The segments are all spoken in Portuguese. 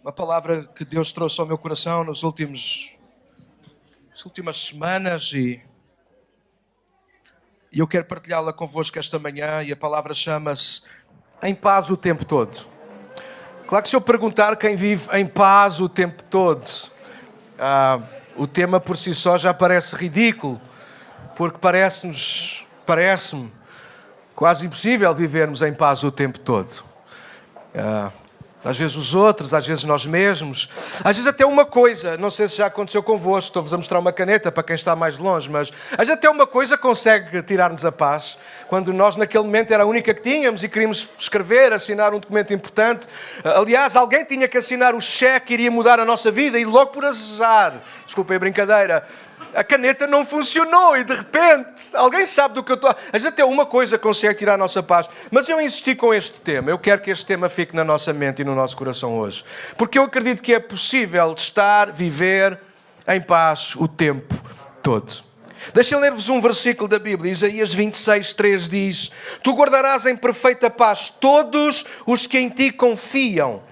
Uma palavra que Deus trouxe ao meu coração nas últimas semanas e eu quero partilhá-la convosco esta manhã, e a palavra chama-se Em Paz o Tempo Todo. Claro que se eu perguntar quem vive em paz o tempo todo, o tema por si só já parece ridículo, porque parece-me quase impossível vivermos em paz o tempo todo. Às vezes os outros, às vezes nós mesmos, às vezes até uma coisa, não sei se já aconteceu convosco, estou-vos a mostrar uma caneta para quem está mais longe, mas às vezes até uma coisa consegue tirar-nos a paz, quando nós naquele momento era a única que tínhamos e queríamos escrever, assinar um documento importante. Aliás, alguém tinha que assinar o cheque que iria mudar a nossa vida e logo por azar, desculpem a brincadeira, a caneta não funcionou e de repente, alguém sabe do que eu estou... Às vezes até uma coisa consegue tirar a nossa paz. Mas eu insisti com este tema. Eu quero que este tema fique na nossa mente e no nosso coração hoje. Porque eu acredito que é possível viver em paz o tempo todo. Deixem ler-vos um versículo da Bíblia. Isaías 26:3 diz: Tu guardarás em perfeita paz todos os que em ti confiam,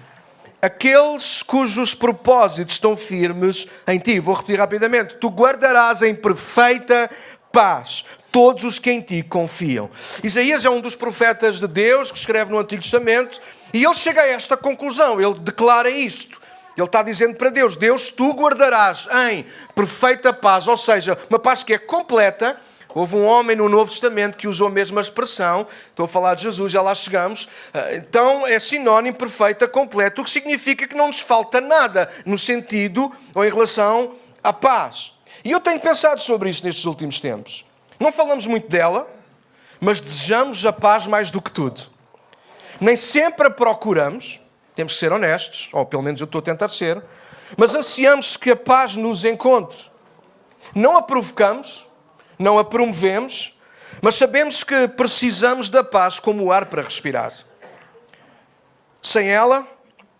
aqueles cujos propósitos estão firmes em ti. Vou repetir rapidamente. Tu guardarás em perfeita paz todos os que em ti confiam. Isaías é um dos profetas de Deus que escreve no Antigo Testamento e ele chega a esta conclusão. Ele declara isto. Ele está dizendo para Deus: Deus, tu guardarás em perfeita paz, ou seja, uma paz que é completa. Houve um homem no Novo Testamento que usou a mesma expressão. Estou a falar de Jesus, já lá chegamos. Então é sinónimo perfeita, completo, o que significa que não nos falta nada no sentido ou em relação à paz. E eu tenho pensado sobre isso nestes últimos tempos. Não falamos muito dela, mas desejamos a paz mais do que tudo. Nem sempre a procuramos, temos que ser honestos, ou pelo menos eu estou a tentar ser, mas ansiamos que a paz nos encontre. Não a provocamos, não a promovemos, mas sabemos que precisamos da paz como o ar para respirar. Sem ela,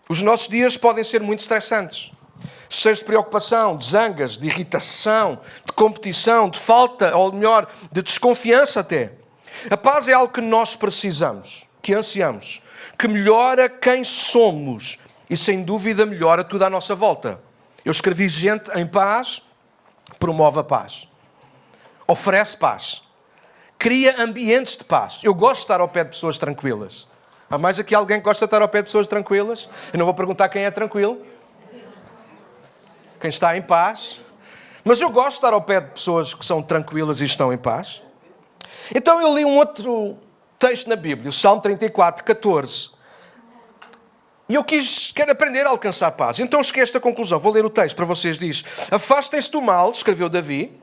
os nossos dias podem ser muito estressantes. Cheios de preocupação, de zangas, de irritação, de competição, de falta, ou melhor, de desconfiança até. A paz é algo que nós precisamos, que ansiamos, que melhora quem somos e, sem dúvida, melhora tudo à nossa volta. Eu escrevi: gente em paz promove a paz. Oferece paz. Cria ambientes de paz. Eu gosto de estar ao pé de pessoas tranquilas. Há mais aqui alguém que gosta de estar ao pé de pessoas tranquilas? Eu não vou perguntar quem é tranquilo. Quem está em paz. Mas eu gosto de estar ao pé de pessoas que são tranquilas e estão em paz. Então eu li um outro texto na Bíblia, o Salmo 34:14. E eu quero aprender a alcançar paz. Então cheguei a esta conclusão. Vou ler o texto para vocês. Diz: Afastem-se do mal, escreveu Davi,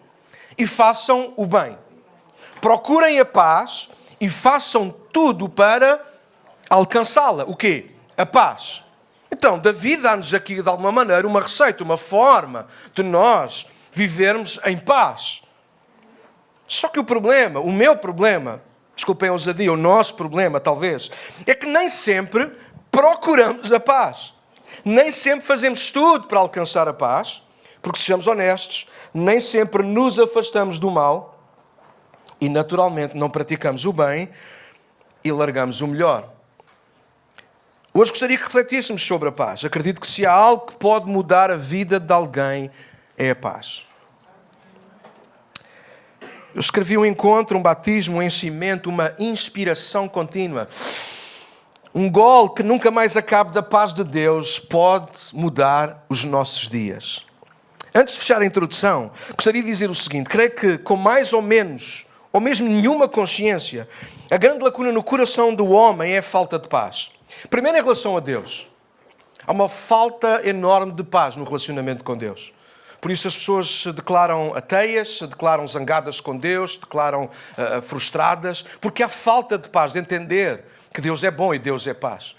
e façam o bem. Procurem a paz e façam tudo para alcançá-la. O quê? A paz. Então, Davi dá-nos aqui, de alguma maneira, uma receita, uma forma de nós vivermos em paz. Só que o meu problema, desculpem a ousadia, o nosso problema, talvez, é que nem sempre procuramos a paz. Nem sempre fazemos tudo para alcançar a paz. Porque, sejamos honestos, nem sempre nos afastamos do mal e, naturalmente, não praticamos o bem e largamos o melhor. Hoje gostaria que refletíssemos sobre a paz. Acredito que se há algo que pode mudar a vida de alguém, é a paz. Eu escrevi um encontro, um batismo, um enchimento, uma inspiração contínua. Um gole que nunca mais acabe da paz de Deus pode mudar os nossos dias. Antes de fechar a introdução, gostaria de dizer o seguinte: creio que com mais ou menos, ou mesmo nenhuma consciência, a grande lacuna no coração do homem é a falta de paz. Primeiro, em relação a Deus. Há uma falta enorme de paz no relacionamento com Deus. Por isso as pessoas se declaram ateias, se declaram zangadas com Deus, se declaram frustradas, porque há falta de paz, de entender que Deus é bom e Deus é paz.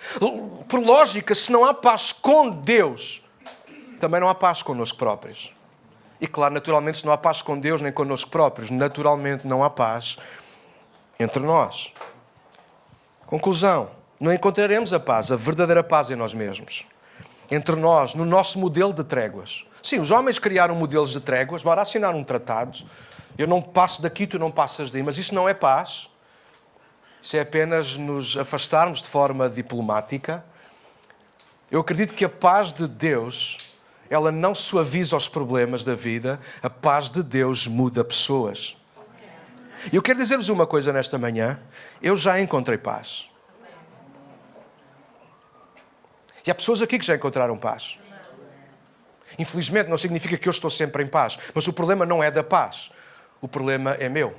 Por lógica, se não há paz com Deus, também não há paz connosco próprios. E claro, naturalmente, se não há paz com Deus nem connosco próprios, naturalmente não há paz entre nós. Conclusão: não encontraremos a paz, a verdadeira paz em nós mesmos. Entre nós, no nosso modelo de tréguas. Sim, os homens criaram modelos de tréguas, bora assinar um tratado. Eu não passo daqui, tu não passas daí. Mas isso não é paz. Isso é apenas nos afastarmos de forma diplomática. Eu acredito que a paz de Deus, ela não suaviza os problemas da vida, a paz de Deus muda pessoas. E eu quero dizer-vos uma coisa nesta manhã, eu já encontrei paz. E há pessoas aqui que já encontraram paz. Infelizmente não significa que eu estou sempre em paz, mas o problema não é da paz, o problema é meu.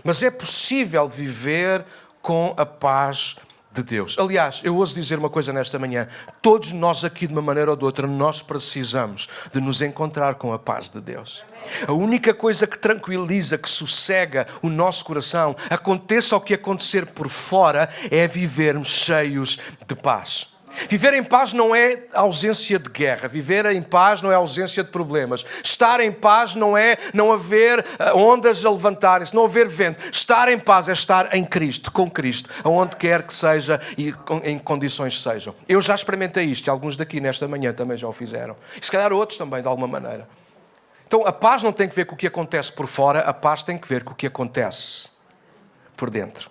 Mas é possível viver com a paz de Deus. Aliás, eu ouso dizer uma coisa nesta manhã. Todos nós aqui, de uma maneira ou de outra, nós precisamos de nos encontrar com a paz de Deus. A única coisa que tranquiliza, que sossega o nosso coração, aconteça o que acontecer por fora, é vivermos cheios de paz. Viver em paz não é ausência de guerra. Viver em paz não é ausência de problemas. Estar em paz não é não haver ondas a levantarem-se, não haver vento. Estar em paz é estar em Cristo, com Cristo, aonde quer que seja e em condições sejam. Eu já experimentei isto e alguns daqui nesta manhã também já o fizeram. E se calhar outros também, de alguma maneira. Então a paz não tem que ver com o que acontece por fora, a paz tem que ver com o que acontece por dentro.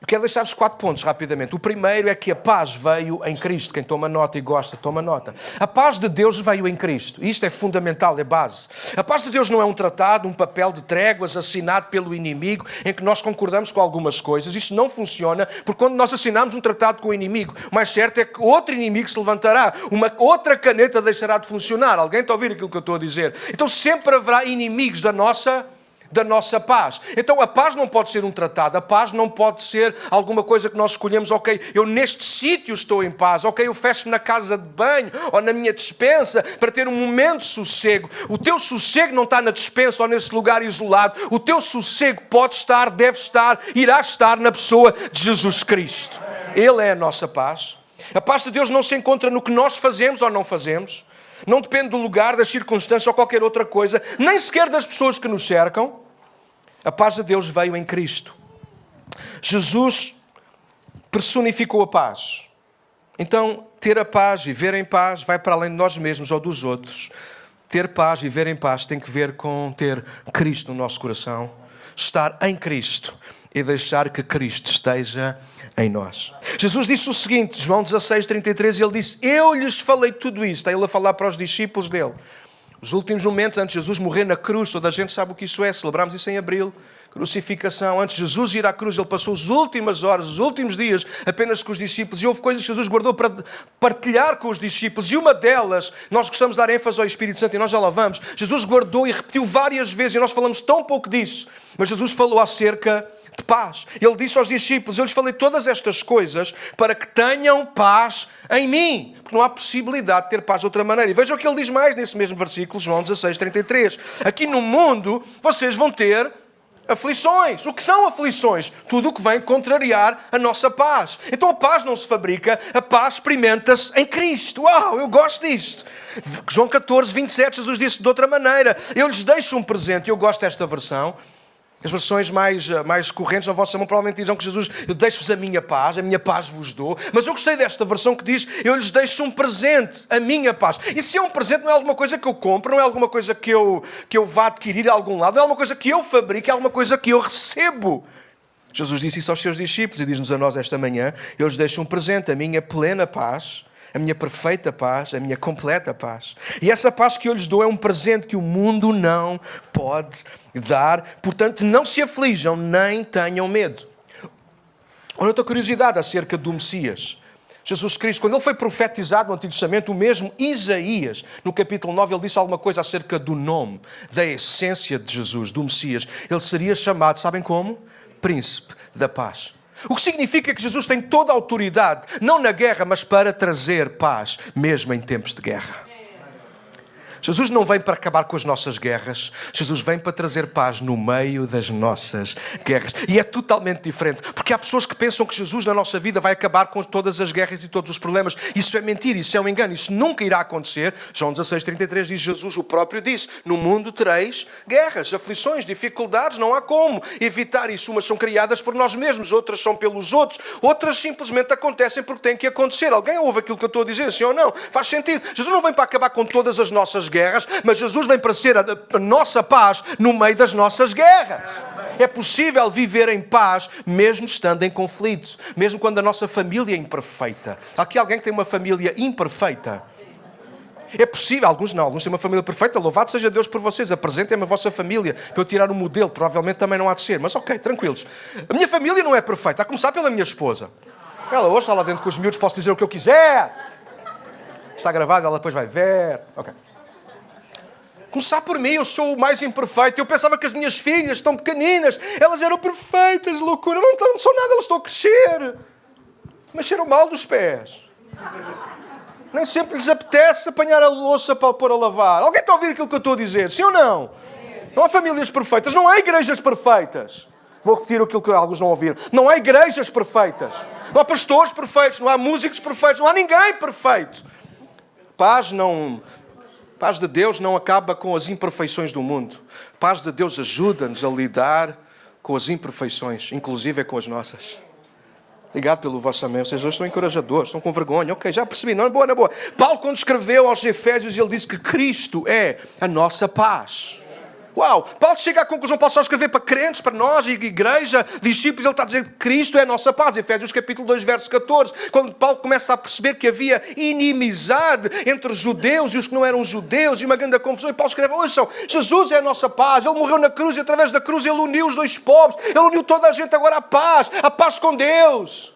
Eu quero deixar-vos 4 pontos rapidamente. O primeiro é que a paz veio em Cristo. Quem toma nota e gosta, toma nota. A paz de Deus veio em Cristo. Isto é fundamental, é base. A paz de Deus não é um tratado, um papel de tréguas assinado pelo inimigo em que nós concordamos com algumas coisas. Isto não funciona, porque quando nós assinamos um tratado com o inimigo, o mais certo é que outro inimigo se levantará. Uma outra caneta deixará de funcionar. Alguém está a ouvir aquilo que eu estou a dizer? Então sempre haverá inimigos da nossa paz. Então a paz não pode ser um tratado, a paz não pode ser alguma coisa que nós escolhemos, ok, eu neste sítio estou em paz, ok, eu fecho-me na casa de banho ou na minha despensa para ter um momento de sossego. O teu sossego não está na despensa ou nesse lugar isolado, o teu sossego pode estar, deve estar, irá estar na pessoa de Jesus Cristo. Ele é a nossa paz. A paz de Deus não se encontra no que nós fazemos ou não fazemos. Não depende do lugar, das circunstâncias ou qualquer outra coisa, nem sequer das pessoas que nos cercam. A paz de Deus veio em Cristo. Jesus personificou a paz. Então, ter a paz, viver em paz, vai para além de nós mesmos ou dos outros. Ter paz, viver em paz, tem que ver com ter Cristo no nosso coração, estar em Cristo e deixar que Cristo esteja em nós. Jesus disse o seguinte, João 16:33, ele disse, eu lhes falei tudo isto. Está ele a falar para os discípulos dele. Os últimos momentos antes de Jesus morrer na cruz, toda a gente sabe o que isso é, celebramos isso em abril, crucificação. Antes de Jesus ir à cruz, ele passou as últimas horas, os últimos dias apenas com os discípulos, e houve coisas que Jesus guardou para partilhar com os discípulos, e uma delas, nós gostamos de dar ênfase ao Espírito Santo, e nós já lá vamos, Jesus guardou e repetiu várias vezes, e nós falamos tão pouco disso, mas Jesus falou acerca de paz. Ele disse aos discípulos, eu lhes falei todas estas coisas para que tenham paz em mim, porque não há possibilidade de ter paz de outra maneira. E vejam o que ele diz mais nesse mesmo versículo, João 16:33. Aqui no mundo vocês vão ter aflições. O que são aflições? Tudo o que vem contrariar a nossa paz. Então a paz não se fabrica, a paz experimenta-se em Cristo. Uau, eu gosto disto. João 14:27, Jesus disse de outra maneira, eu lhes deixo um presente, eu gosto desta versão. As versões mais correntes na vossa mão provavelmente dizem que Jesus, eu deixo-vos a minha paz vos dou. Mas eu gostei desta versão que diz, eu lhes deixo um presente, a minha paz. E se é um presente, não é alguma coisa que eu compro, não é alguma coisa que eu vá adquirir a algum lado, não é alguma coisa que eu fabrico, é alguma coisa que eu recebo. Jesus disse isso aos seus discípulos e diz-nos a nós esta manhã, eu lhes deixo um presente, a minha plena paz, a minha perfeita paz, a minha completa paz. E essa paz que eu lhes dou é um presente que o mundo não pode dar. Portanto, não se aflijam, nem tenham medo. Olha outra curiosidade acerca do Messias. Jesus Cristo, quando ele foi profetizado no Antigo Testamento, o mesmo Isaías, no capítulo 9, ele disse alguma coisa acerca do nome, da essência de Jesus, do Messias. Ele seria chamado, sabem como? Príncipe da paz. O que significa que Jesus tem toda a autoridade, não na guerra, mas para trazer paz, mesmo em tempos de guerra. Jesus não vem para acabar com as nossas guerras. Jesus vem para trazer paz no meio das nossas guerras. E é totalmente diferente. Porque há pessoas que pensam que Jesus na nossa vida vai acabar com todas as guerras e todos os problemas. Isso é mentira, isso é um engano. Isso nunca irá acontecer. João 16:33 diz, Jesus o próprio disse, no mundo tereis guerras, aflições, dificuldades. Não há como evitar isso. Umas são criadas por nós mesmos, outras são pelos outros. Outras simplesmente acontecem porque têm que acontecer. Alguém ouve aquilo que eu estou a dizer, sim ou não? Faz sentido. Jesus não vem para acabar com todas as nossas guerras, mas Jesus vem para ser a nossa paz no meio das nossas guerras. É possível viver em paz mesmo estando em conflito, mesmo quando a nossa família é imperfeita. Há aqui alguém que tem uma família imperfeita? É possível, alguns não, alguns têm uma família perfeita. Louvado seja Deus por vocês, apresentem-me a vossa família para eu tirar um modelo, provavelmente também não há de ser, mas ok, tranquilos. A minha família não é perfeita, a começar pela minha esposa. Ela hoje está lá dentro com os miúdos, posso dizer o que eu quiser. Está gravado, ela depois vai ver. Ok. Começar por mim, eu sou o mais imperfeito. Eu pensava que as minhas filhas estão pequeninas, elas eram perfeitas, loucura. Não são nada, elas estão a crescer. Mas cheiram mal dos pés. Nem sempre lhes apetece apanhar a louça para pôr a lavar. Alguém está a ouvir aquilo que eu estou a dizer? Sim ou não? Não há famílias perfeitas, não há igrejas perfeitas. Vou repetir aquilo que alguns não ouviram. Não há igrejas perfeitas. Não há pastores perfeitos, não há músicos perfeitos, não há ninguém perfeito. Paz de Deus não acaba com as imperfeições do mundo. Paz de Deus ajuda-nos a lidar com as imperfeições, inclusive com as nossas. Obrigado pelo vosso amém. Vocês hoje estão encorajadores, estão com vergonha. Ok, já percebi, não é boa, não é boa. Paulo, quando escreveu aos Efésios, ele disse que Cristo é a nossa paz. Uau! Paulo chega à conclusão, Paulo só escrever para crentes, para nós, igreja, discípulos, ele está a dizer que Cristo é a nossa paz. Efésios capítulo 2, verso 14, quando Paulo começa a perceber que havia inimizade entre os judeus e os que não eram judeus, e uma grande confusão, e Paulo escreve, ouçam, Jesus é a nossa paz, Ele morreu na cruz, e através da cruz Ele uniu os dois povos, Ele uniu toda a gente agora à paz com Deus.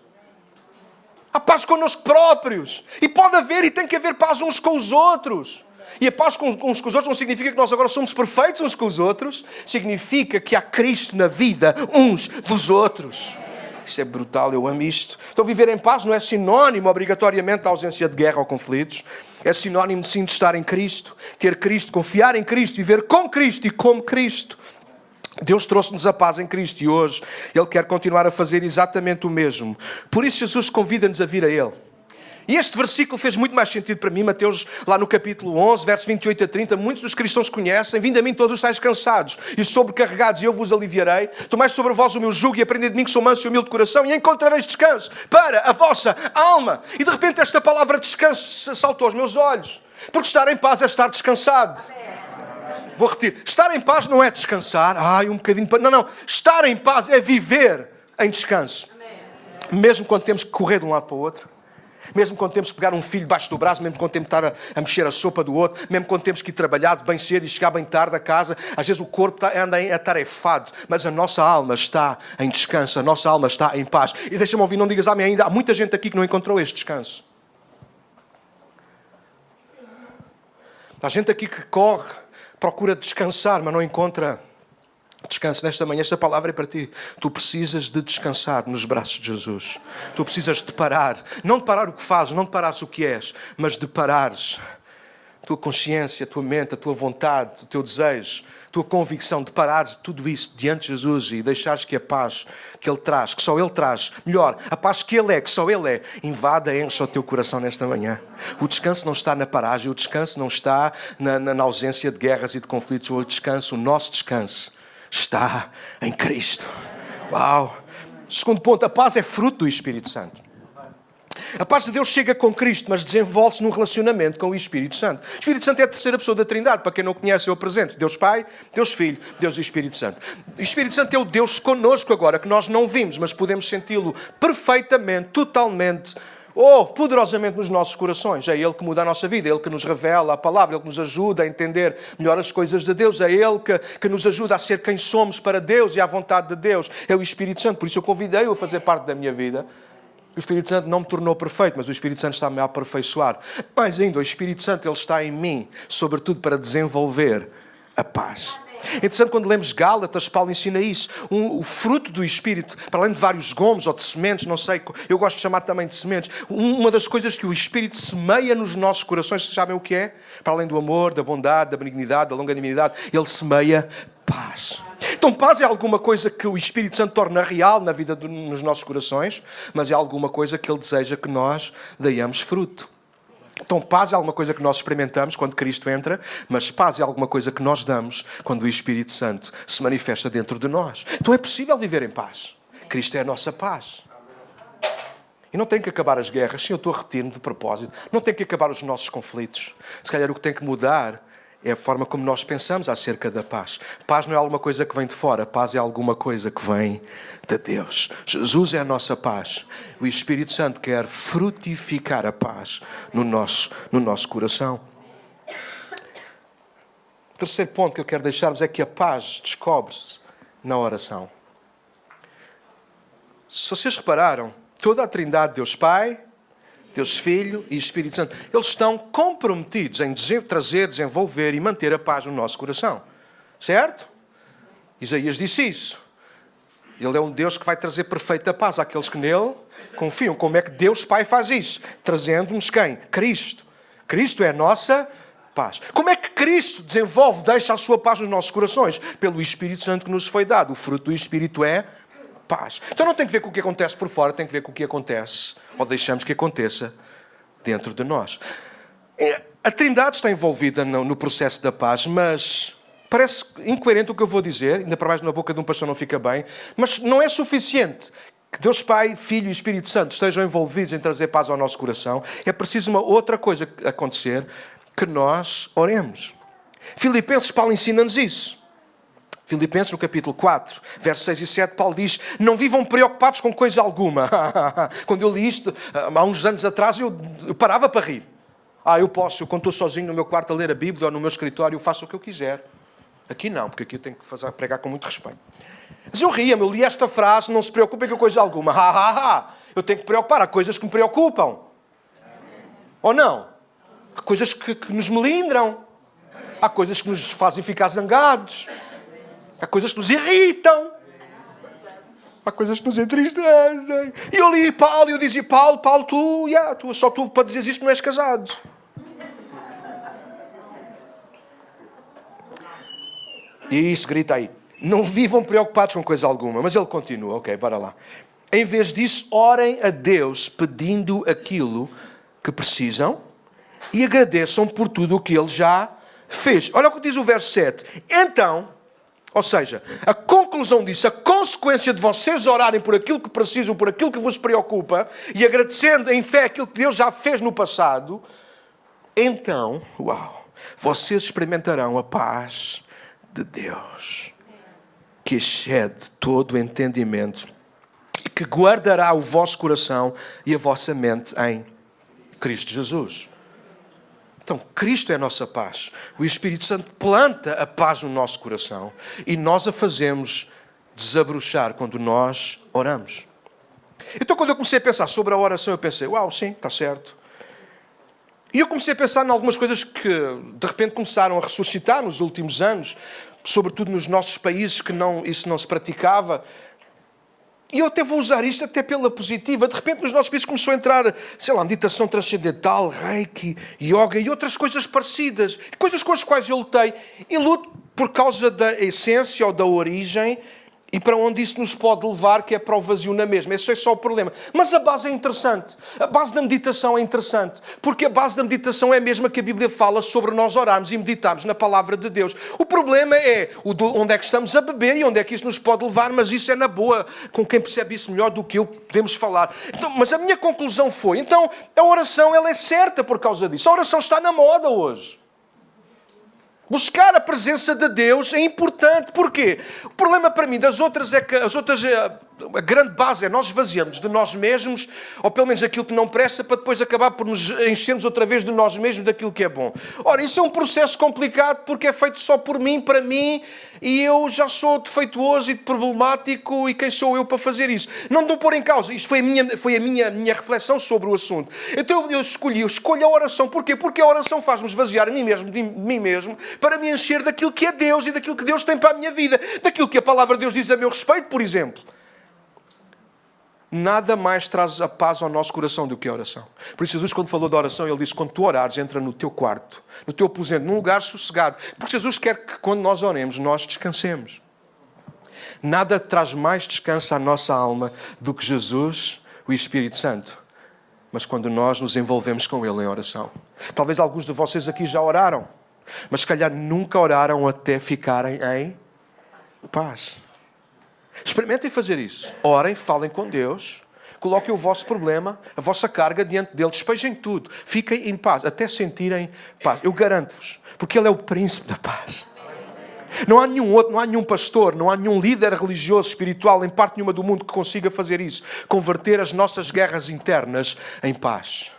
A paz connosco próprios. E pode haver e tem que haver paz uns com os outros. E a paz uns com os outros não significa que nós agora somos perfeitos uns com os outros. Significa que há Cristo na vida uns dos outros. Isso é brutal, eu amo isto. Então viver em paz não é sinónimo obrigatoriamente da ausência de guerra ou conflitos. É sinónimo sim de estar em Cristo. Ter Cristo, confiar em Cristo, viver com Cristo e como Cristo. Deus trouxe-nos a paz em Cristo e hoje Ele quer continuar a fazer exatamente o mesmo. Por isso Jesus convida-nos a vir a Ele. E este versículo fez muito mais sentido para mim, Mateus, lá no capítulo 11, versos 28 a 30, muitos dos cristãos conhecem, vindo a mim todos estáis cansados e sobrecarregados, e eu vos aliviarei. Tomai sobre vós o meu jugo e aprendei de mim que sou manso e humilde de coração, e encontrareis descanso para a vossa alma. E de repente esta palavra descanso saltou aos meus olhos, porque estar em paz é estar descansado. Vou repetir, estar em paz não é descansar, um bocadinho... Não, estar em paz é viver em descanso. Mesmo quando temos que correr de um lado para o outro. Mesmo quando temos que pegar um filho debaixo do braço, mesmo quando temos que estar a mexer a sopa do outro, mesmo quando temos que ir trabalhar de bem cedo e chegar bem tarde a casa, às vezes o corpo anda atarefado, mas a nossa alma está em descanso, a nossa alma está em paz. E deixa-me ouvir, não digas amém ainda, há muita gente aqui que não encontrou este descanso. Há gente aqui que corre, procura descansar, mas não encontra descanso. Nesta manhã, esta palavra é para ti. Tu precisas de descansar nos braços de Jesus. Tu precisas de parar. Não de parar o que fazes, não de parares o que és, mas de parares a tua consciência, a tua mente, a tua vontade, o teu desejo, a tua convicção, de parares tudo isso diante de Jesus e deixares que a paz que Ele traz, que só Ele traz, melhor, a paz que Ele é, que só Ele é, invada, enche o teu coração nesta manhã. O descanso não está na paragem, o descanso não está na ausência de guerras e de conflitos. O descanso, o nosso descanso, está em Cristo. Uau! Segundo ponto, a paz é fruto do Espírito Santo. A paz de Deus chega com Cristo, mas desenvolve-se num relacionamento com o Espírito Santo. O Espírito Santo é a terceira pessoa da Trindade. Para quem não conhece, eu apresento. Deus Pai, Deus Filho, Deus e Espírito Santo. O Espírito Santo é o Deus conosco agora, que nós não vimos, mas podemos senti-lo perfeitamente, totalmente, poderosamente nos nossos corações. É Ele que muda a nossa vida, é Ele que nos revela a palavra, é Ele que nos ajuda a entender melhor as coisas de Deus, é Ele que nos ajuda a ser quem somos para Deus e à vontade de Deus. É o Espírito Santo, por isso eu convidei-o a fazer parte da minha vida. O Espírito Santo não me tornou perfeito, mas o Espírito Santo está-me a aperfeiçoar. Mais ainda, o Espírito Santo Ele está em mim, sobretudo para desenvolver a paz. É interessante quando lemos Gálatas, Paulo ensina isso. O fruto do Espírito, para além de vários gomos ou de sementes, não sei, eu gosto de chamar também de sementes. Uma das coisas que o Espírito semeia nos nossos corações, vocês sabem o que é? Para além do amor, da bondade, da benignidade, da longanimidade, Ele semeia paz. Então paz é alguma coisa que o Espírito Santo torna real na vida nos nossos corações, mas é alguma coisa que Ele deseja que nós deiamos fruto. Então paz é alguma coisa que nós experimentamos quando Cristo entra, mas paz é alguma coisa que nós damos quando o Espírito Santo se manifesta dentro de nós. Então é possível viver em paz. Cristo é a nossa paz. E não tem que acabar as guerras, sim, eu estou a repetir-me de propósito. Não tem que acabar os nossos conflitos. Se calhar o que tem que mudar É a forma como nós pensamos acerca da paz. Paz não é alguma coisa que vem de fora. Paz é alguma coisa que vem de Deus. Jesus é a nossa paz. O Espírito Santo quer frutificar a paz no nosso coração. O terceiro ponto que eu quero deixar-vos é que a paz descobre-se na oração. Se vocês repararam, toda a Trindade, Deus Pai, Deus Filho e Espírito Santo, eles estão comprometidos em trazer, desenvolver e manter a paz no nosso coração. Certo? Isaías disse isso. Ele é um Deus que vai trazer perfeita paz àqueles que nele confiam. Como é que Deus Pai faz isso? Trazendo-nos quem? Cristo. Cristo é a nossa paz. Como é que Cristo desenvolve, deixa a sua paz nos nossos corações? Pelo Espírito Santo que nos foi dado. O fruto do Espírito é paz. Então não tem que ver com o que acontece por fora, tem que ver com o que acontece, ou deixamos que aconteça, dentro de nós. A Trindade está envolvida no processo da paz, mas parece incoerente o que eu vou dizer, ainda para mais na boca de um pastor não fica bem, mas não é suficiente que Deus Pai, Filho e Espírito Santo estejam envolvidos em trazer paz ao nosso coração. É preciso uma outra coisa acontecer, que nós oremos. Filipenses, Paulo ensina-nos isso. Filipenses, no capítulo 4, versos 6 e 7, Paulo diz: não vivam preocupados com coisa alguma. Quando eu li isto, há uns anos atrás, eu parava para rir. Eu posso, quando estou sozinho no meu quarto a ler a Bíblia ou no meu escritório, eu faço o que eu quiser. Aqui não, porque aqui eu tenho que pregar com muito respeito. Mas eu ria-me, eu li esta frase: não se preocupem com coisa alguma. Eu tenho que preocupar, há coisas que me preocupam. Ou não? Há coisas que nos melindram. Há coisas que nos fazem ficar zangados. Há coisas que nos irritam. Há coisas que nos entristecem. E eu li Paulo e eu dizia: Paulo, só tu para dizeres isto não és casado. E isso grita aí: não vivam preocupados com coisa alguma. Mas ele continua, ok, bora lá. Em vez disso, orem a Deus pedindo aquilo que precisam e agradeçam por tudo o que Ele já fez. Olha o que diz o verso 7. Então, ou seja, a conclusão disso, a consequência de vocês orarem por aquilo que precisam, por aquilo que vos preocupa, e agradecendo em fé aquilo que Deus já fez no passado, então, vocês experimentarão a paz de Deus, que excede todo o entendimento, e que guardará o vosso coração e a vossa mente em Cristo Jesus. Então, Cristo é a nossa paz. O Espírito Santo planta a paz no nosso coração e nós a fazemos desabrochar quando nós oramos. Então, quando eu comecei a pensar sobre a oração, eu pensei: sim, está certo. E eu comecei a pensar em algumas coisas que, de repente, começaram a ressuscitar nos últimos anos, sobretudo nos nossos países que isso não se praticava. E eu até vou usar isto até pela positiva. De repente, nos nossos países começou a entrar, meditação transcendental, reiki, yoga e outras coisas parecidas. Coisas com as quais eu lutei. E luto por causa da essência ou da origem e para onde isso nos pode levar, que é para o vazio na mesma. Esse é só o problema. Mas a base é interessante. A base da meditação é interessante. Porque a base da meditação é a mesma que a Bíblia fala sobre nós orarmos e meditarmos na palavra de Deus. O problema é onde é que estamos a beber e onde é que isso nos pode levar, mas isso é na boa. Com quem percebe isso melhor do que eu podemos falar. Então, mas a minha conclusão foi: a oração ela é certa por causa disso. A oração está na moda hoje. Buscar a presença de Deus é importante. Porquê? O problema para mim das outras é que a grande base é nós esvaziamos de nós mesmos, ou pelo menos aquilo que não presta, para depois acabar por nos enchermos outra vez de nós mesmos daquilo que é bom. Ora, isso é um processo complicado porque é feito só por mim, para mim, e eu já sou defeituoso e problemático, e quem sou eu para fazer isso? Não estou a pôr em causa. Isto foi a minha reflexão sobre o assunto. Então eu escolho a oração. Porquê? Porque a oração faz-me esvaziar de mim mesmo, para me encher daquilo que é Deus e daquilo que Deus tem para a minha vida. Daquilo que a palavra de Deus diz a meu respeito, por exemplo. Nada mais traz a paz ao nosso coração do que a oração. Por isso Jesus, quando falou da oração, Ele disse: quando tu orares, entra no teu quarto, no teu aposento, num lugar sossegado. Porque Jesus quer que quando nós oremos, nós descansemos. Nada traz mais descanso à nossa alma do que Jesus, o Espírito Santo. Mas quando nós nos envolvemos com Ele em oração. Talvez alguns de vocês aqui já oraram, mas se calhar nunca oraram até ficarem em paz. Experimentem fazer isso. Orem, falem com Deus. Coloquem o vosso problema, a vossa carga diante dele. Despejem tudo. Fiquem em paz, até sentirem paz. Eu garanto-vos, porque ele é o príncipe da paz. Não há nenhum outro, não há nenhum pastor, não há nenhum líder religioso, espiritual, em parte nenhuma do mundo que consiga fazer isso. Converter as nossas guerras internas em paz.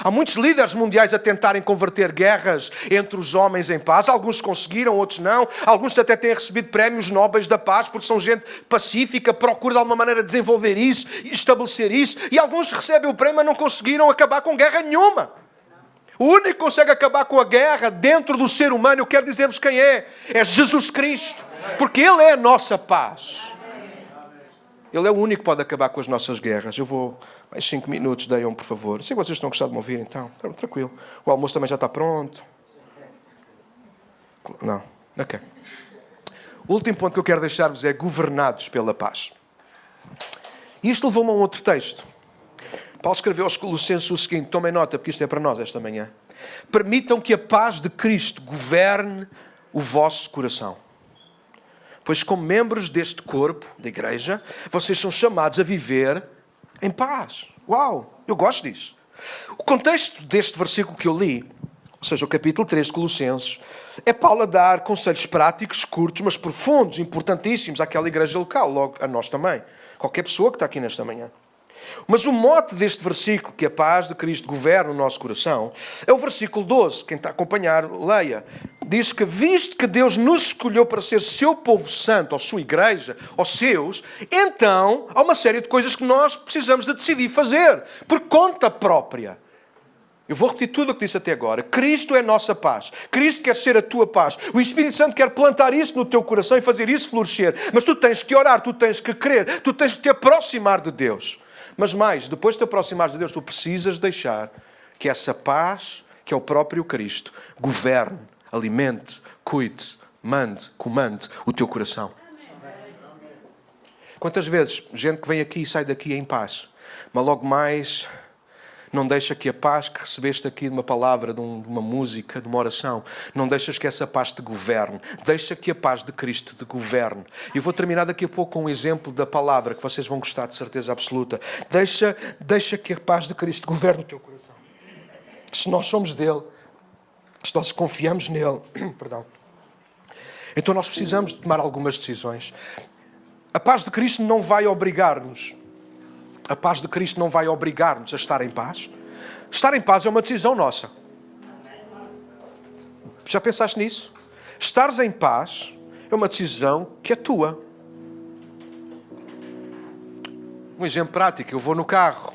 Há muitos líderes mundiais a tentarem converter guerras entre os homens em paz. Alguns conseguiram, outros não. Alguns até têm recebido prémios nobres da paz, porque são gente pacífica, procura de alguma maneira desenvolver isso, estabelecer isso. E alguns recebem o prémio, mas não conseguiram acabar com guerra nenhuma. O único que consegue acabar com a guerra dentro do ser humano, eu quero dizer-vos quem é. É Jesus Cristo. Porque Ele é a nossa paz. Ele é o único que pode acabar com as nossas guerras. Eu vou... Mais 5 minutos, deem, por favor. Sei que vocês estão gostando de me ouvir, então. Tranquilo. O almoço também já está pronto. Não. Ok. O último ponto que eu quero deixar-vos é governados pela paz. E isto levou-me a um outro texto. Paulo escreveu aos Colossenses o seguinte, tomem nota, porque isto é para nós esta manhã. Permitam que a paz de Cristo governe o vosso coração. Pois como membros deste corpo, da igreja, vocês são chamados a viver em paz. Uau, eu gosto disso. O contexto deste versículo que eu li, ou seja, o capítulo 3 de Colossenses, é Paulo a dar conselhos práticos, curtos, mas profundos, importantíssimos àquela igreja local, logo a nós também. Qualquer pessoa que está aqui nesta manhã. Mas o mote deste versículo, que a paz de Cristo governa o nosso coração, é o versículo 12. Quem está a acompanhar, leia. Diz que, visto que Deus nos escolheu para ser seu povo santo, ou sua igreja, ou seus, então há uma série de coisas que nós precisamos de decidir fazer, por conta própria. Eu vou repetir tudo o que disse até agora. Cristo é a nossa paz. Cristo quer ser a tua paz. O Espírito Santo quer plantar isso no teu coração e fazer isso florescer. Mas tu tens que orar, tu tens que crer, tu tens que te aproximar de Deus. Mas mais, depois de te aproximares de Deus, tu precisas deixar que essa paz, que é o próprio Cristo, governe, alimente, cuide, mande, comande o teu coração. Quantas vezes gente que vem aqui e sai daqui em paz, mas logo mais não deixa que a paz que recebeste aqui de uma palavra, de uma música, de uma oração, não deixas que essa paz te governe. Deixa que a paz de Cristo te governe. E eu vou terminar daqui a pouco com um exemplo da palavra que vocês vão gostar de certeza absoluta. Deixa que a paz de Cristo governe o teu coração. Se nós somos dele, se nós confiamos nele, perdão, então nós precisamos de tomar algumas decisões. A paz de Cristo não vai obrigar-nos. A paz de Cristo não vai obrigar-nos a estar em paz. Estar em paz é uma decisão nossa. Já pensaste nisso? Estares em paz é uma decisão que é tua. Um exemplo prático. Eu vou no carro.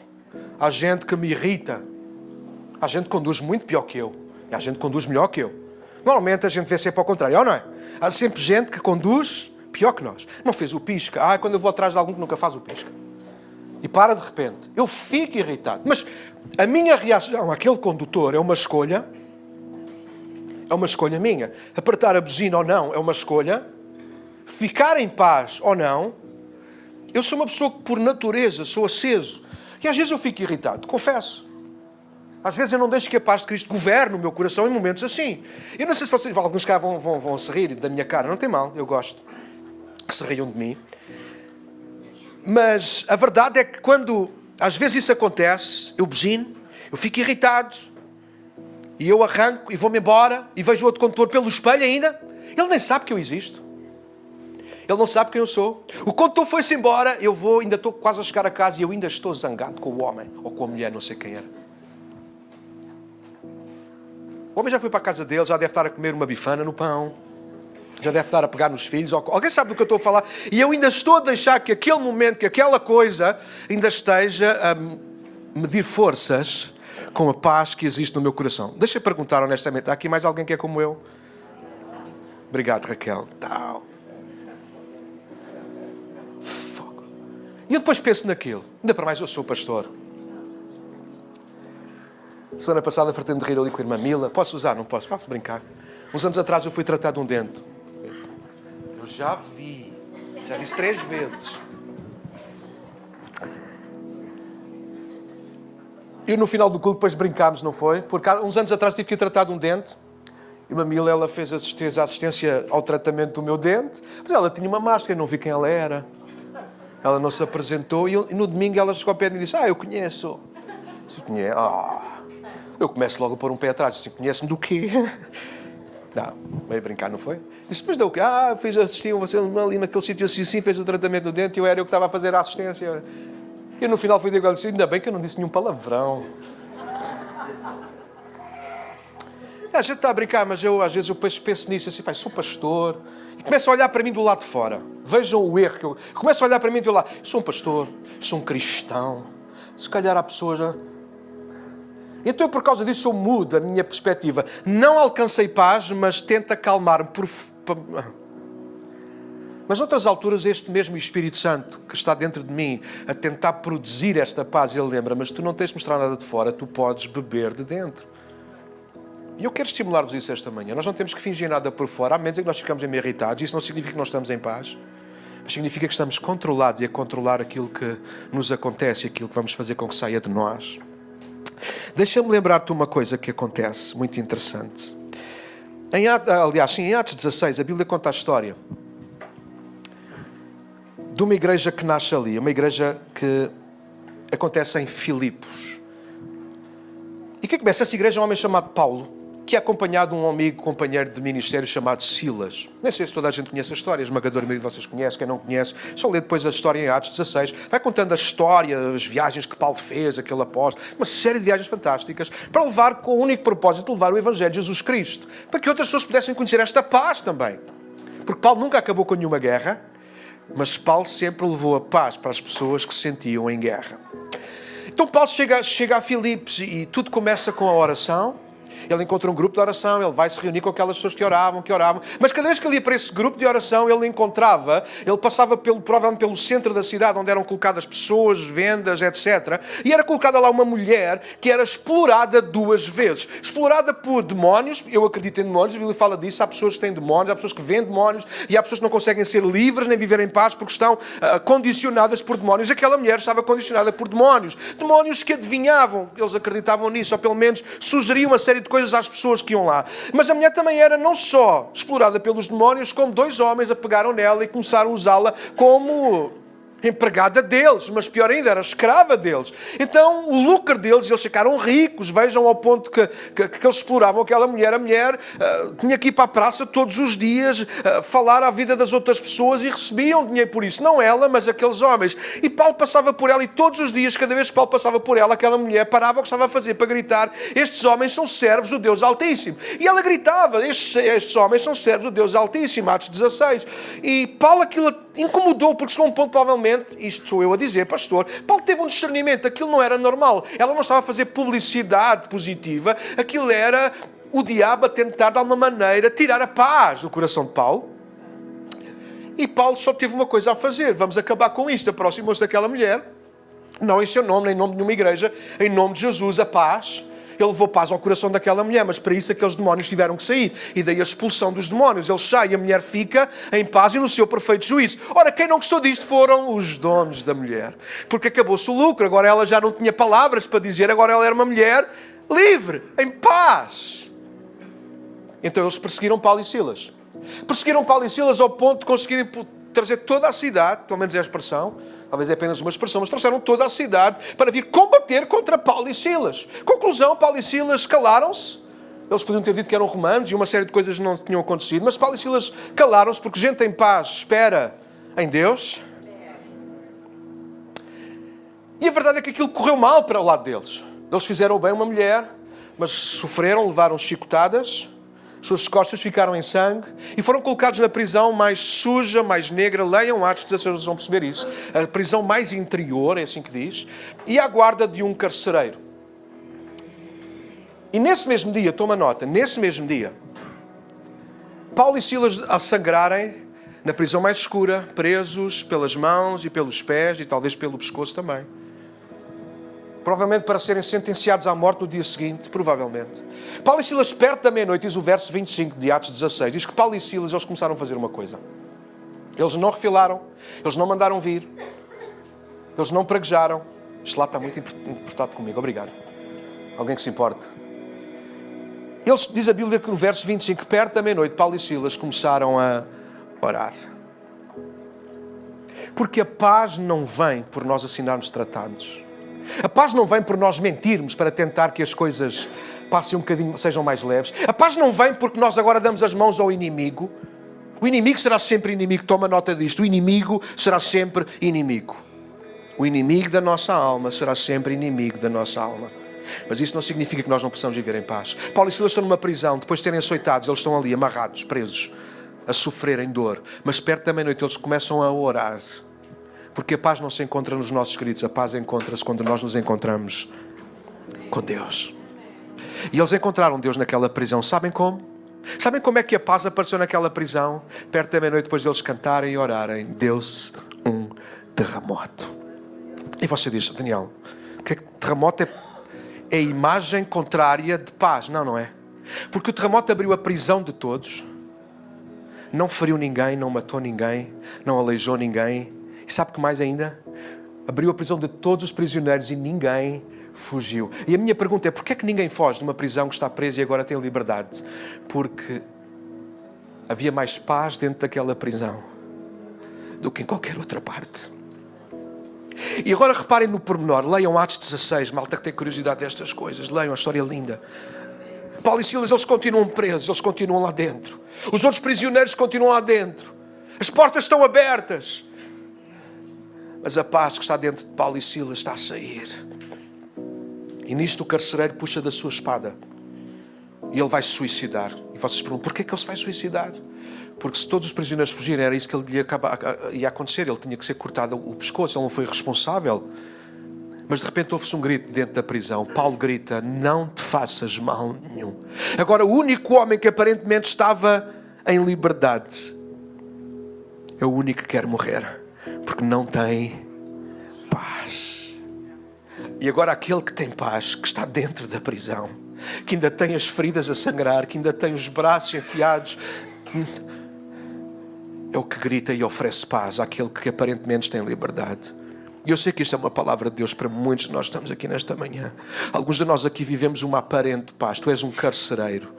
Há gente que me irrita. Há gente que conduz muito pior que eu. E há gente que conduz melhor que eu. Normalmente a gente vê sempre ao contrário, ou não é? Há sempre gente que conduz pior que nós. Não fez o pisca. Quando eu vou atrás de algum que nunca faz o pisca. E para de repente. Eu fico irritado. Mas a minha reação àquele condutor é uma escolha. É uma escolha minha. Apertar a buzina ou não é uma escolha. Ficar em paz ou não. Eu sou uma pessoa que por natureza sou aceso. E às vezes eu fico irritado, confesso. Às vezes eu não deixo que a paz de Cristo governe o meu coração em momentos assim. Eu não sei se vocês, alguns cá vão se rir da minha cara. Não tem mal, eu gosto que se riam de mim. Mas a verdade é que quando às vezes isso acontece, eu buzino, eu fico irritado, e eu arranco e vou-me embora, e vejo o outro condutor pelo espelho ainda. Ele nem sabe que eu existo. Ele não sabe quem eu sou. O condutor foi-se embora, eu vou, ainda estou quase a chegar a casa, e eu ainda estou zangado com o homem, ou com a mulher, não sei quem era. O homem já foi para a casa dele, já deve estar a comer uma bifana no pão. Já deve estar a pegar nos filhos. Alguém sabe do que eu estou a falar? E eu ainda estou a deixar que aquele momento, que aquela coisa, ainda esteja a medir forças com a paz que existe no meu coração. Deixa eu perguntar honestamente. Há aqui mais alguém que é como eu? Obrigado, Raquel. Fogo. E eu depois penso naquilo. Ainda para mais eu sou pastor. Semana passada fartei-me de rir ali com a irmã Mila. Posso usar? Não posso? Posso brincar. Uns anos atrás eu fui tratar de um dente. Eu já vi. Já disse 3 vezes. E no final do culto depois brincámos, não foi? Porque uns anos atrás tive que ir tratar de um dente. E a Mamila, ela fez assistência ao tratamento do meu dente. Mas ela tinha uma máscara, eu não vi quem ela era. Ela não se apresentou e no domingo ela chegou ao pé de mim e disse: eu conheço. Eu começo logo a pôr um pé atrás. Disse: conhece-me do quê? Não, veio brincar, não foi? Disse: mas do quê? Assisti você ali naquele sítio assim, fez o tratamento do dente e eu que estava a fazer a assistência. E no final fui dizer: ainda bem que eu não disse nenhum palavrão. A gente está a brincar, mas às vezes eu penso nisso, assim, sou pastor, e começo a olhar para mim do lado de fora. Vejam o erro que eu começo a olhar para mim do lado. Sou um pastor, sou um cristão. Se calhar há pessoas... Então, por causa disso, eu mudo a minha perspectiva. Não alcancei paz, mas tento acalmar-me. Mas noutras alturas, este mesmo Espírito Santo que está dentro de mim a tentar produzir esta paz, ele lembra: mas tu não tens de mostrar nada de fora, tu podes beber de dentro. E eu quero estimular-vos isso esta manhã. Nós não temos que fingir nada por fora, a menos que nós ficamos meio irritados. Isso não significa que nós estamos em paz, mas significa que estamos controlados e a controlar aquilo que nos acontece e aquilo que vamos fazer com que saia de nós. Deixa-me lembrar-te uma coisa que acontece, muito interessante. Em Atos 16, a Bíblia conta a história de uma igreja que nasce ali, uma igreja que acontece em Filipos. E que começa essa igreja? Um homem chamado Paulo, que é acompanhado de um amigo, companheiro de ministério chamado Silas. Nem sei se toda a gente conhece a história, a esmagadora maioria de vocês conhece, quem não conhece, só lê depois a história em Atos 16. Vai contando a história, as viagens que Paulo fez, aquele apóstolo, uma série de viagens fantásticas, para levar com o único propósito de levar o Evangelho de Jesus Cristo, para que outras pessoas pudessem conhecer esta paz também. Porque Paulo nunca acabou com nenhuma guerra, mas Paulo sempre levou a paz para as pessoas que se sentiam em guerra. Então Paulo chega a Filipos e tudo começa com a oração. Ele encontra um grupo de oração, ele vai se reunir com aquelas pessoas que oravam. Mas cada vez que ele ia para esse grupo de oração, ele passava provavelmente pelo centro da cidade, onde eram colocadas pessoas, vendas, etc. E era colocada lá uma mulher que era explorada 2 vezes. Explorada por demónios, eu acredito em demónios, a Bíblia fala disso, há pessoas que têm demónios, há pessoas que vêem demónios, e há pessoas que não conseguem ser livres nem viver em paz porque estão condicionadas por demónios. Aquela mulher estava condicionada por demónios. Demónios que adivinhavam, eles acreditavam nisso, ou pelo menos sugeriam uma série de coisas às pessoas que iam lá. Mas a mulher também era não só explorada pelos demónios, como 2 homens a pegaram nela e começaram a usá-la como empregada deles, mas pior ainda, era escrava deles. Então o lucro deles, eles ficaram ricos. Vejam ao ponto que eles exploravam aquela mulher. A mulher tinha que ir para a praça todos os dias, falar à vida das outras pessoas, e recebiam dinheiro por isso. Não ela, mas aqueles homens. E Paulo passava por ela, e todos os dias, cada vez que Paulo passava por ela, aquela mulher parava o que estava a fazer para gritar: estes homens são servos do Deus Altíssimo. E ela gritava: estes homens são servos do Deus Altíssimo. Atos 16. E Paulo aquilo incomodou, porque chegou um ponto, provavelmente, isto sou eu a dizer, pastor, Paulo teve um discernimento, aquilo não era normal. Ela não estava a fazer publicidade positiva, aquilo era o diabo a tentar, de alguma maneira, tirar a paz do coração de Paulo. E Paulo só teve uma coisa a fazer: vamos acabar com isto. Aproximou-se daquela mulher, não em seu nome, nem em nome de nenhuma igreja, em nome de Jesus, a paz. Ele levou paz ao coração daquela mulher, mas para isso aqueles demónios tiveram que sair. E daí a expulsão dos demónios. Ele sai e a mulher fica em paz e no seu perfeito juízo. Ora, quem não gostou disto foram os donos da mulher. Porque acabou-se o lucro. Agora ela já não tinha palavras para dizer. Agora ela era uma mulher livre, em paz. Então eles perseguiram Paulo e Silas. Perseguiram Paulo e Silas ao ponto de conseguirem trazer toda a cidade, pelo menos é a expressão, talvez é apenas uma expressão, mas trouxeram toda a cidade para vir combater contra Paulo e Silas. Conclusão: Paulo e Silas calaram-se. Eles podiam ter dito que eram romanos e uma série de coisas não tinham acontecido, mas Paulo e Silas calaram-se, porque gente em paz espera em Deus. E a verdade é que aquilo correu mal para o lado deles. Eles fizeram bem uma mulher, mas sofreram, levaram chicotadas. Suas costas ficaram em sangue e foram colocados na prisão mais suja, mais negra. Leiam Atos 16, vocês vão perceber isso. A prisão mais interior, é assim que diz. E à guarda de um carcereiro. E nesse mesmo dia, toma nota, nesse mesmo dia, Paulo e Silas a sangrarem na prisão mais escura, presos pelas mãos e pelos pés e talvez pelo pescoço também. Provavelmente para serem sentenciados à morte no dia seguinte, provavelmente. Paulo e Silas, perto da meia-noite, diz o verso 25 de Atos 16, diz que Paulo e Silas, eles começaram a fazer uma coisa. Eles não refilaram, eles não mandaram vir, eles não praguejaram. Isto lá está muito importado comigo, obrigado. Alguém que se importe. Eles, diz a Bíblia que no verso 25, perto da meia-noite, Paulo e Silas começaram a orar. Porque a paz não vem por nós assinarmos tratados. A paz não vem por nós mentirmos para tentar que as coisas passem um bocadinho, sejam mais leves. A paz não vem porque nós agora damos as mãos ao inimigo. O inimigo será sempre inimigo. Toma nota disto. O inimigo será sempre inimigo. O inimigo da nossa alma será sempre inimigo da nossa alma. Mas isso não significa que nós não possamos viver em paz. Paulo e Silas estão numa prisão. Depois de serem açoitados, eles estão ali amarrados, presos, a sofrerem dor. Mas perto da meia-noite eles começam a orar. Porque a paz não se encontra nos nossos queridos. A paz encontra-se quando nós nos encontramos com Deus. E eles encontraram Deus naquela prisão. Sabem como? Sabem como é que a paz apareceu naquela prisão? Perto da meia-noite, depois de eles cantarem e orarem, deu-se um terremoto. E você diz, Daniel, o que é que terremoto é a imagem contrária de paz? Não, não é. Porque o terremoto abriu a prisão de todos. Não feriu ninguém, não matou ninguém, não aleijou ninguém. E sabe o que mais ainda? Abriu a prisão de todos os prisioneiros e ninguém fugiu. E a minha pergunta é, porquê é que ninguém foge de uma prisão que está presa e agora tem liberdade? Porque havia mais paz dentro daquela prisão do que em qualquer outra parte. E agora reparem no pormenor, leiam Atos 16, malta que tem curiosidade destas coisas, leiam a história linda. Paulo e Silas, eles continuam presos, eles continuam lá dentro. Os outros prisioneiros continuam lá dentro. As portas estão abertas. Mas a paz que está dentro de Paulo e Silas está a sair. E nisto o carcereiro puxa da sua espada. E ele vai se suicidar. E vocês perguntam, porquê é que ele se vai suicidar? Porque se todos os prisioneiros fugirem, era isso que lhe ia acontecer. Ele tinha que ser cortado o pescoço, ele não foi responsável. Mas de repente ouve-se um grito dentro da prisão. Paulo grita, não te faças mal nenhum. Agora o único homem que aparentemente estava em liberdade é o único que quer morrer. Porque não tem paz. E agora aquele que tem paz, que está dentro da prisão, que ainda tem as feridas a sangrar, que ainda tem os braços enfiados, é o que grita e oferece paz àquele que aparentemente tem liberdade. E eu sei que isto é uma palavra de Deus para muitos de nós que estamos aqui nesta manhã. Alguns de nós aqui vivemos uma aparente paz. Tu és um carcereiro.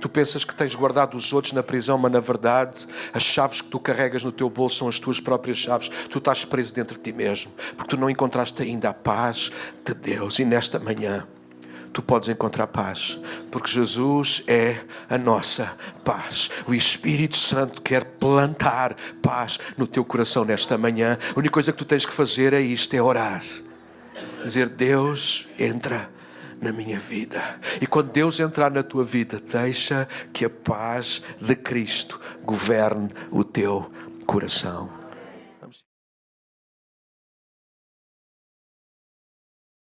Tu pensas que tens guardado os outros na prisão, mas na verdade as chaves que tu carregas no teu bolso são as tuas próprias chaves. Tu estás preso dentro de ti mesmo, porque tu não encontraste ainda a paz de Deus. E nesta manhã tu podes encontrar paz, porque Jesus é a nossa paz. O Espírito Santo quer plantar paz no teu coração nesta manhã. A única coisa que tu tens que fazer é isto, é orar. Dizer, Deus, entra na minha vida. E quando Deus entrar na tua vida, deixa que a paz de Cristo governe o teu coração.